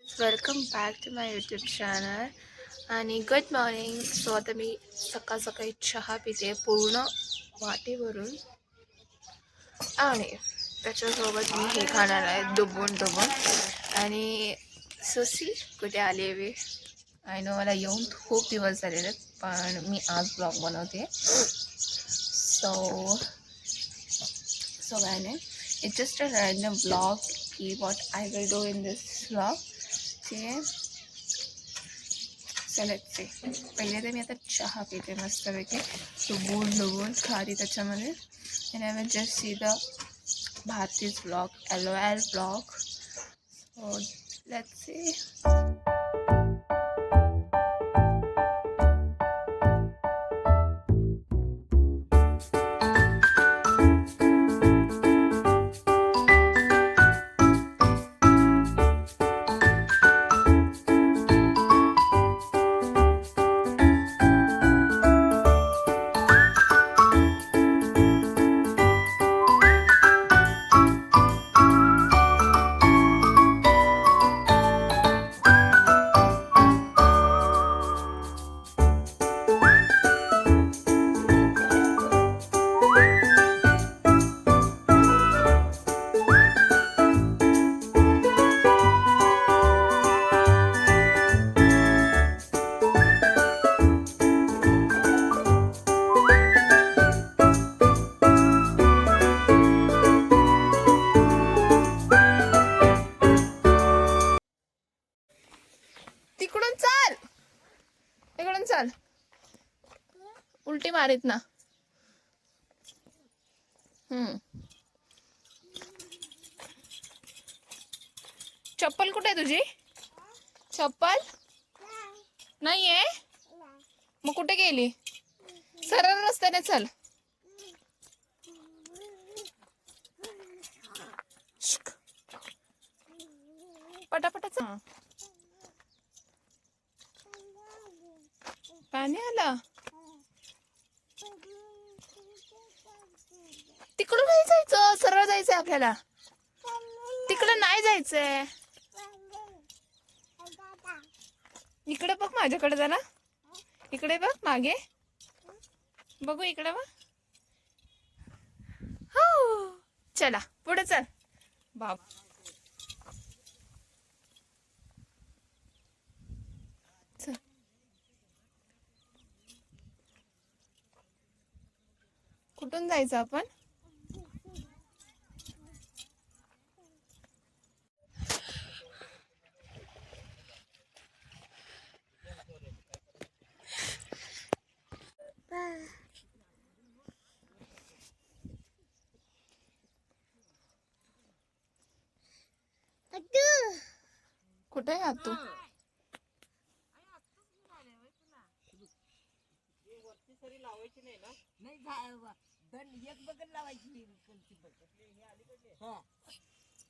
Welcome back to my YouTube channel आणि good morning. So आता मी सकाळ सकाळी चहा पिते पूर्ण वाटेवरून आणि त्याच्यासोबत मी हे खाणार आहे डुबून डुबून. आणि सुसी कुठे आली आहे वे आय नो, मला येऊन खूप दिवस झालेले पण मी आज ब्लॉग बनवते. सो सो काय नाही, it's just a random blog की what I will do in this blog. ते चलत ते पहिले तर मी आता चहा पिते मस्तपैकी डुबून डुबून खारी त्याच्यामध्ये. and I will just see the Bharti's vlog, LOL vlog. So let's see. तिकडून चाल, इकडून चाल, उलटी मारीत ना. चप्पल कुठे आहे तुझी? चप्पल नाहीये, मग कुठे गेली? सरळ रस्त्याने चल. पटापटा चल. पाणी आलं. तिकडून नाही जायचं, सरळ जायचंय आपल्याला. तिकडे नाही जायचंय, इकडे बघ माझ्याकडे जरा. इकडे बघ मागे, बघू इकडे बघ. हो चला पुढे चल. बाप चल. कुठून जायचं आपण? कुठे आहे तू?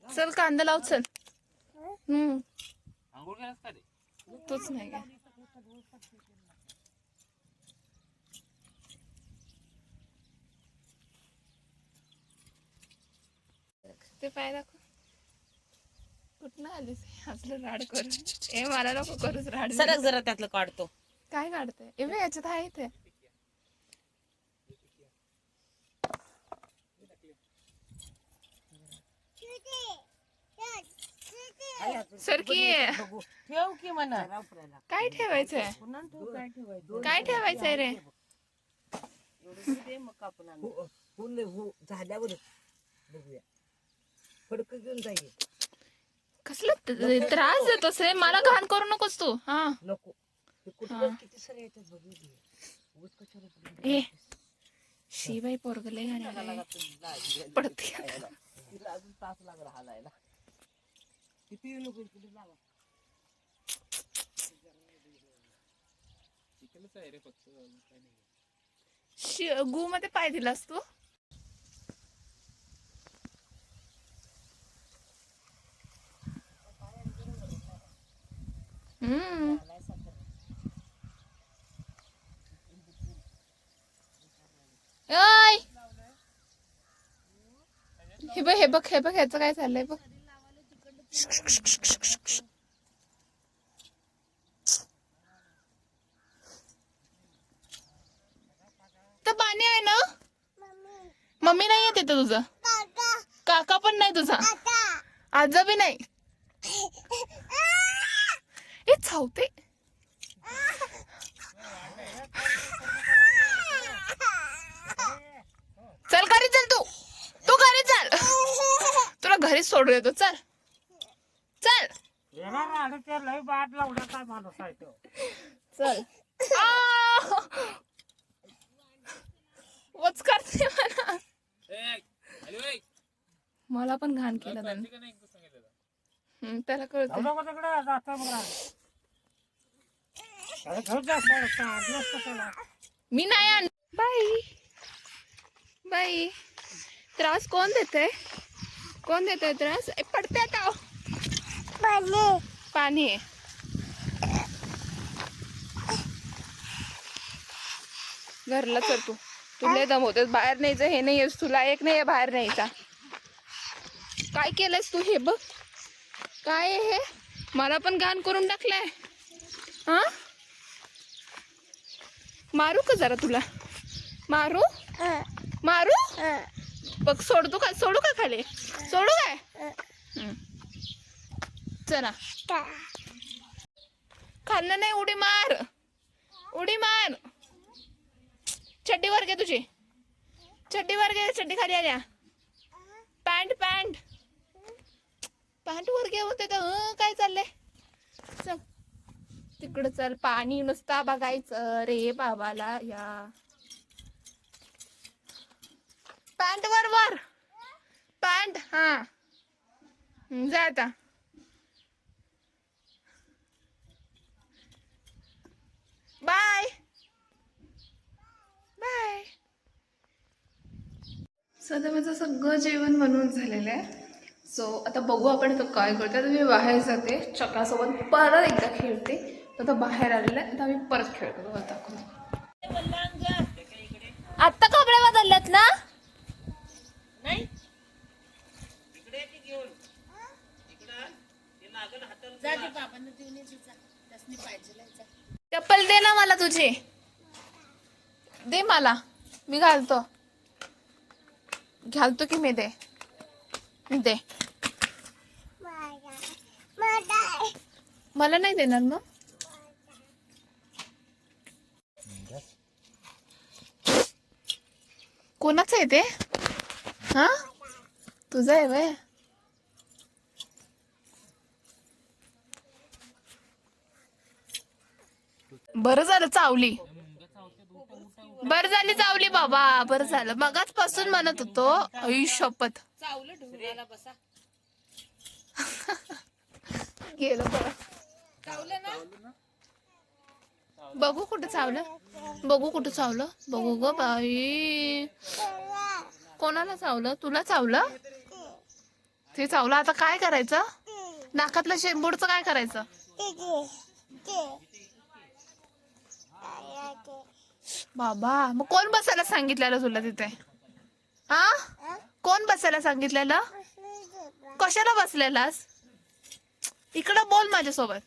चल कांदा लाव चल. तूच नाही का? ते पाय दाखव. कुठनं आलीस असलं राड करून? ए मला नको करूच राड. सरक जरा त्यातलं काढतो. काय काढतंय? ए बे याच्यात आहे ते. सर की ठेव की म्हणा. काय ठेवायचंय? काय ठेवायचंय रे? झाल्यावर बघूया. फडक घेऊन जाईल. कसलं त्रास देतोस रे मला? घाण करू नकोस तू. हा नको. किती सर येतात बघू. ए शिबाई पोरगले घाण पडते. अजून तास लागला हालायला. किती नको कुठे लावा. गु मध्ये पाय दिलास तू? हे बघ हे बघ हे बघ ह्याचं काय चाललंय बघ. पाणी आहे ना? मम्मी नाही येत इथं तुझं. काका पण नाही तुझा. आजा बी नाही. हे चावते. चल घरी चल तू. तू घरी चल. तुला घरीच सोडून येतो. चल चल चल. वच करते मला. मला पण घाण केलं त्याने. त्याला कळत मी नाही आण. बाई बाई त्रास कोण देते? कोण देते त्रास? पडते आता. पाणी आहे. घरला चल तू. तुला दमवतेस. बाहेर न्यायचं हे नाही. तुला एक नाही बाहेर न्यायचा. काय केलंयस तू? हे बघ काय आहे हे. मला पण घाण करून टाकलाय. हा मारू का जरा तुला? मारू मारू. बघ सोडतो का? सोडू का खाली? सोडू काय? चला खाल्लं नाही. उडी मार. उडी मार. चड्डी वर घे तुझी. चड्डी वर घे. चड्डी खाली आल्या. पॅन्ट पॅन्ट पॅन्ट वर घे होते तर. काय चाललंय? चल तिकडं चल. पाणी नुसता बघायचं रे बाबाला या. पॅन्ट वर वर. पॅन्ट हा जा आता. Bye bye. सध्या माझं सगळं जेवण बनवून झालेलं आहे. सो आता बघू आपण आता काय करतो. आता मी बाहेर जाते. चक्रासोबत परत एकदा खेळते. आता बाहेर आलेलं आहे. आता मी परत खेळतो. आता आत्ता कपडे बदललेत ना? नाही चप्पल दे ना मला तुझी. दे मला. मी घालतो. घालतो की मी. दे दे. मला नाही देणार मग. कोणाचं आहे ते? हा तुझं आहे वय. बरं झालं चावली. बरं झाली चावली बाबा. बरं झालं. मगाच पासून म्हणत होतो. आई शपथ. गेलं बरं. बघू कुठं चावलं. बघू कुठं चावलं. बघू ग बाई. कोणाला चावलं? तुला चावलं? ते चावलं. आता काय करायचं? नाकातलं शेंबूडचं काय करायचं? बाबा मग कोण बसायला सांगितलेलं तुला तिथे? हा कोण बसायला सांगितलेलं? कशाला बसलेलास? इकडं बोल माझ्यासोबत.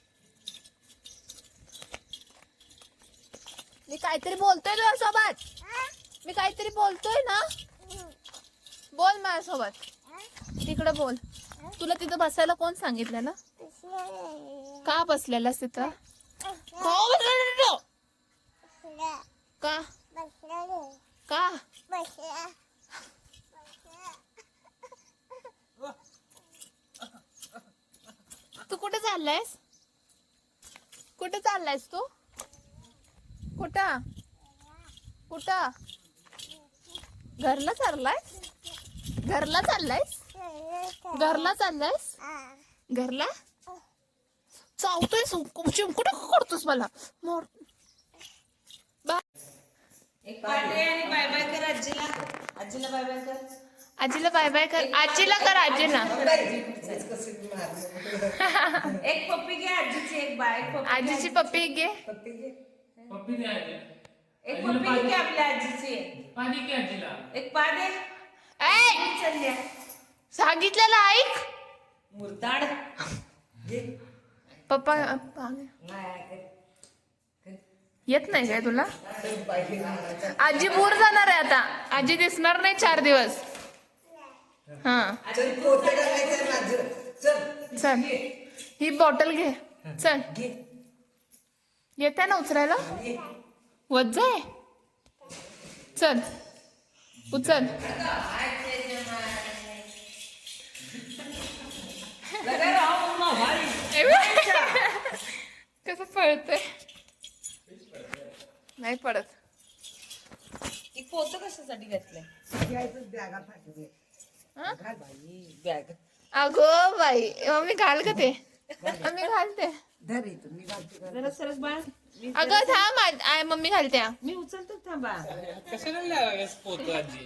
मी काहीतरी बोलतोय तुझ्यासोबत. मी काहीतरी बोलतोय ना. बोल माझ्यासोबत. तिकडं बोल. तुला तिथं बसायला कोण सांगितलेलं? का बसलेलास तिथं? का का तू कुठे चाललायस? कुठे चाललायस तू? कुठं कुठं? घरला चाललायस? घरला चाललायस? घरला चाललायस? घरला चावतोय. कुठं करतोस मला? मोर. एक बाय बाय कर आजीला. आजीला बाय बाय कर. आजीला बाय बाय कर. आजीला कर. आजीला एक पप्पी घे आजीची. एक बाय. आजीची पप्पी घे. पप्पी दे आजी. एक पप्पी घे आपल्या आजीची. पाणी घे आजीला. एक पा दे. चल सांगितलेलं ऐक. मुर्दाड पप्पा येत नाही काय तुला? आजी बोर जाणार आहे आता. आजी दिसणार नाही 4 दिवस. हा चल ही बॉटल घे. चल येते ना उचलायला. वज्ज आहे. चल उचल. कसं पळतंय. नाही पडत. पोत कशासाठी घेतलंय? हा? बॅग अगो बाई मम्मी घाल का ते. मम्मी घालते. जरा सरस बाळ. अगं थांब मम्मी घालते. मी उचलतो थांबा. कशाला लावायस पोतं आजी?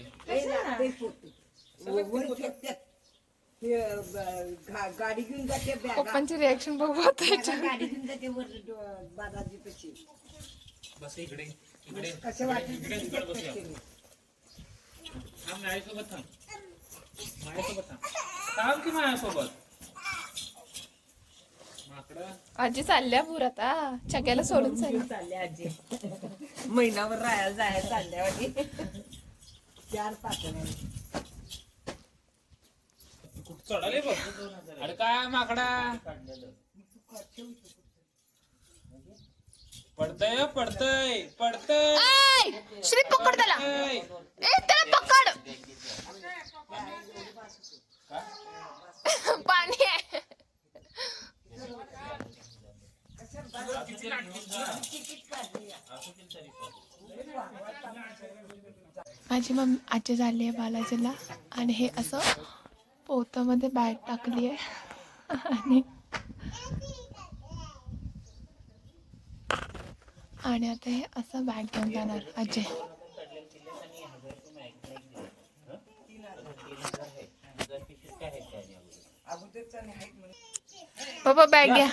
गाडी घेऊन जाते पप्पांची रिॲक्शन बघू आता याच्यात. गाडी घेऊन जाते वर बालाजी पशी. बस इकडे इकडे कसं वाटतं इकडे बसूया. थांब माझ्यासोबत थांब. माझ्यासोबत थांब. थांब की माझ्यासोबत. माकडं. आजी चालल्या पूर आता. चक्याला सोडून चालले आजी. महिनाभर राहायला जायला चालल्यावर 4-5 कुठं चढाले बघ. अरे काय माकडा. पडतय पडतय पडतय. श्री पकड त्याला. त्याला पकड. पाणी आहे. माझी मम्मी आजी झाली आहे बालाजीला. आणि हे असं पोतामध्ये बॅग टाकली आहे. आणि आता हे असं बॅग घेऊन जाणार आजी. बाबा बॅग घ्या.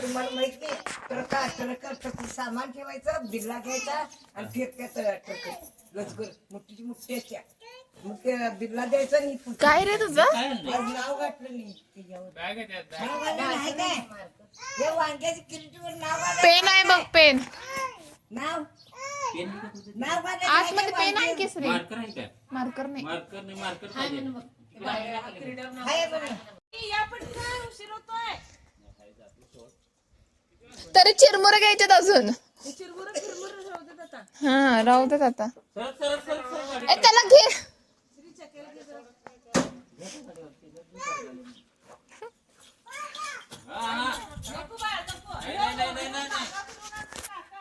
तुम्हाला माहित नाही ट्रक सामान ठेवायचं बिल्ला घ्यायचा आणि फेकत्यात लचकर मोठी मोठी असत्या. मग ते बिल्ला द्यायचं आणि काय रे तुझं? नाव गाठलं नाही त्याच्यावर. बॅग आहे त्यात. नाव गाठलं नाही काय? हे वांग्याच्या किरीटीवर नाव गाठलं. पेन आहे बघ पेन. नाव नाव गाठलं आतमध्ये पेन आहे की श्री? मार्कर आहे का? मार्कर नाही. मार्कर नाही मार्कर पाहिजे. हाय बरं. या पटकन उशीर होतोय. तरी चिरमुरे घ्यायच्यात अजून. चिरमुरं राहू देत आता. हा राहू देत आता. सरळ सरळ सरळ सरळ. ए त्याला घे.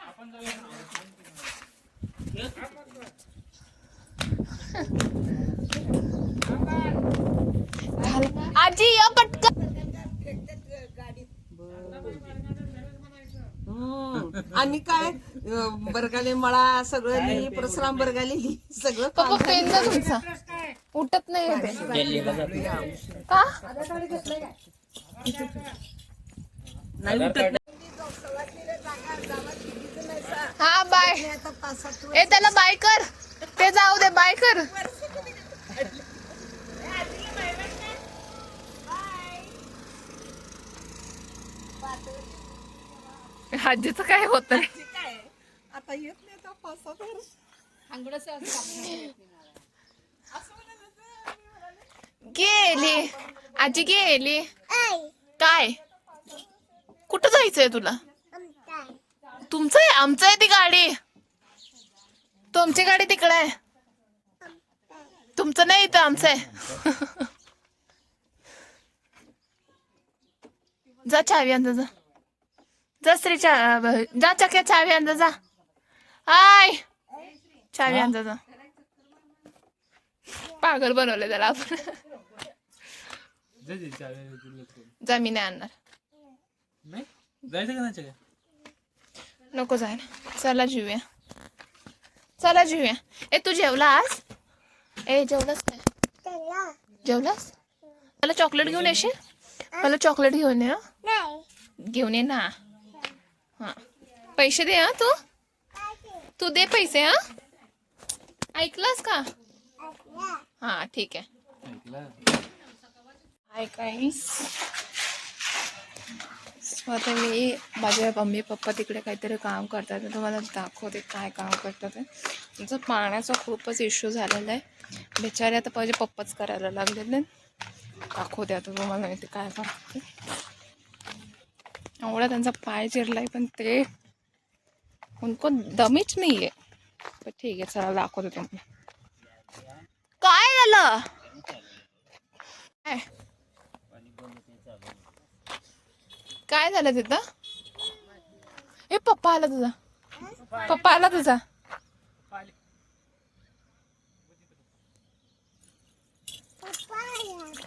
आपण जाऊया. आजी या पटकन. आणि काय बरगाले मळा सगळं लिही परशुराम बरगाले सगळं पप्पा पेन ना तुमचा. उठत नाही ते. का? नाही उठत. हा बाय. ए त्याला बाय कर. ते जाऊ दे बाय कर. आजीचं काय होत आता येत नाही आता 5-7 वर्ष. गेली आजी गेली. काय कुठं जायचंय तुला? तुमचं आहे आमचं आहे ती गाडी. तुमची गाडी तिकडे आहे. तुमचं नाही इथं आमचं आहे. जा चावी आणजा जा. जा श्री जा चक्या चावी आणजा जा. हाय चावी आणजा जा. पागल बनवले त्याला आपण. जा मी नाही आणणार. नाही जायचं का नाही? नको जायला. चला जेऊया. चला जेऊया. ए तू जेवलास? ए जेवलास काय? जेवलास? मला चॉकलेट घेऊन येशील? मला चॉकलेट घेऊन ये ना. घेऊन ये ना. हा पैसे दे. हा तू दे पैसे. हा ऐकलास का? हा ठीक आहे. Hi guys. सो आता मी माझे मम्मी पप्पा तिकडे काहीतरी काम करतात, तर तुम्हाला दाखवते काय काम करतात ते. त्यांचा पाण्याचा खूपच इश्यू झालेला आहे, बिचारे आता पहिले पप्पाच करायला लागलेले. दाखवते आता तुम्हाला मी ते काय करते. एवढा त्यांचा पाय चिरलाय पण ते उनको दमीच नाही आहे. पण ठीक आहे, चला दाखवते तुम्हाला. काय झालं? काय झालं तिथं? ए पप्पा आला तुझा, पप्पा आला तुझा.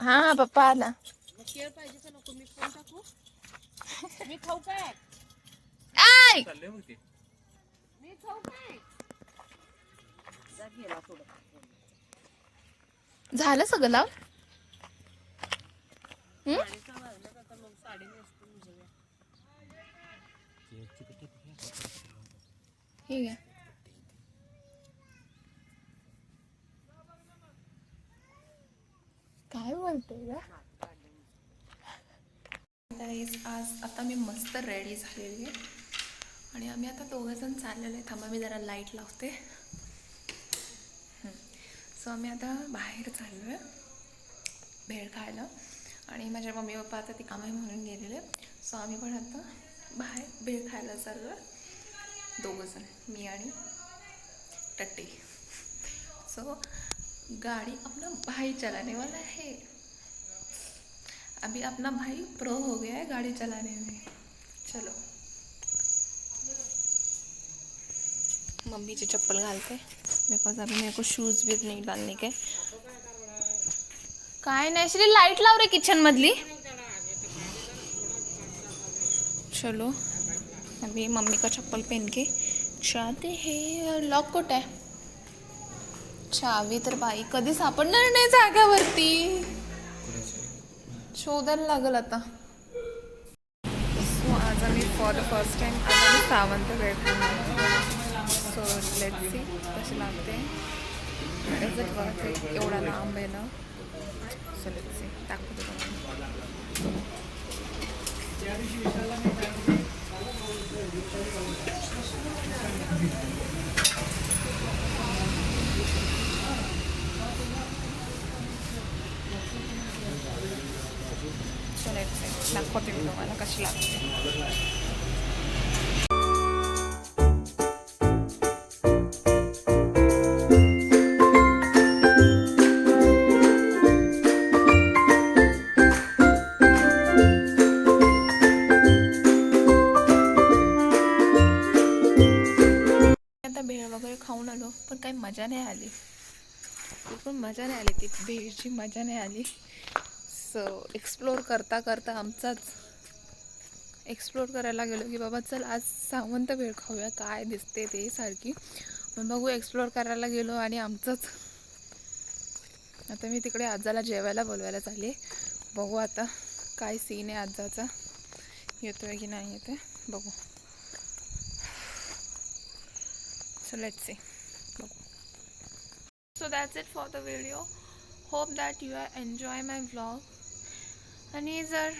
हा पप्पा आला. आय! झालं सगळं लाव. ठीक आहे. काय बोलते ग? आज आता मी मस्त रेडी झालेली आहे आणि आम्ही आता दोघंजण चाललेलो आहे. थांबा मी जरा लाईट लावते. सो आम्ही आता बाहेर चाललो आहे भेळ खायला आणि माझ्या मम्मी पप्पा आता ती कामाई म्हणून गेलेले. सो आम्ही पण आता बाहेर भेळ खायला चाललो आहे दोघंजण, मी आणि टट्टी. सो गाड़ी अपना भाई चलाने वाला है. अभी अपना भाई प्रो हो गया है गाड़ी चलाने में. चलो. मम्मी जी चप्पल घालते बिकॉज अभी मेरे को शूज भी नहीं डालने के. काय नाही श्री, लाईट लाव रे किचन मधली. चलो अभी मम्मी का चप्पल पहन के जाते हैं. लॉक कुठे आहे? चावी तर बाई कधी सापडणार नाही जागावरती, शोधायला लागल आता. सो आज आम्ही फॉर द फर्स्ट टाइम आता आम्ही सावंत भेळ खाणार. सो लेट्स सी कशी लागते. Is it worth it? एवढा लांब आहे ना. सो लेट्स सी, दाखवते तुम्हाला. सो लेट्स सी, दाखवते मी तुम्हाला कशी लागते. भेळ वगैरे खाऊन आलो पण काही मजा नाही आली, बिलकुल मजा नाही आली. ती भेळची मजा नाही आली. सो एक्सप्लोर करता करता आमचाच एक्सप्लोर करायला गेलो की बाबा चल आज सावंत भेळ खाऊया, काय दिसते ते सारखी. पण बघू, एक्सप्लोर करायला गेलो आणि आमचंच. आता मी तिकडे आजाला जेवायला बोलवायला चालले. बघू आता काय सीन आहे आजाचा, येतोय की नाही येते बघू. So let's see. So that's it for the video. Hope that you enjoy my vlog. आणि जर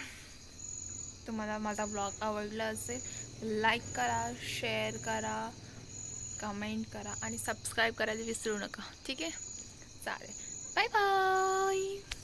तुम्हाला माझा vlog आवडला असेल, लाईक करा, शेअर करा, कमेंट करा आणि सबस्क्राईब करायला विसरू नका. ठीक आहे, चालेल. Bye bye.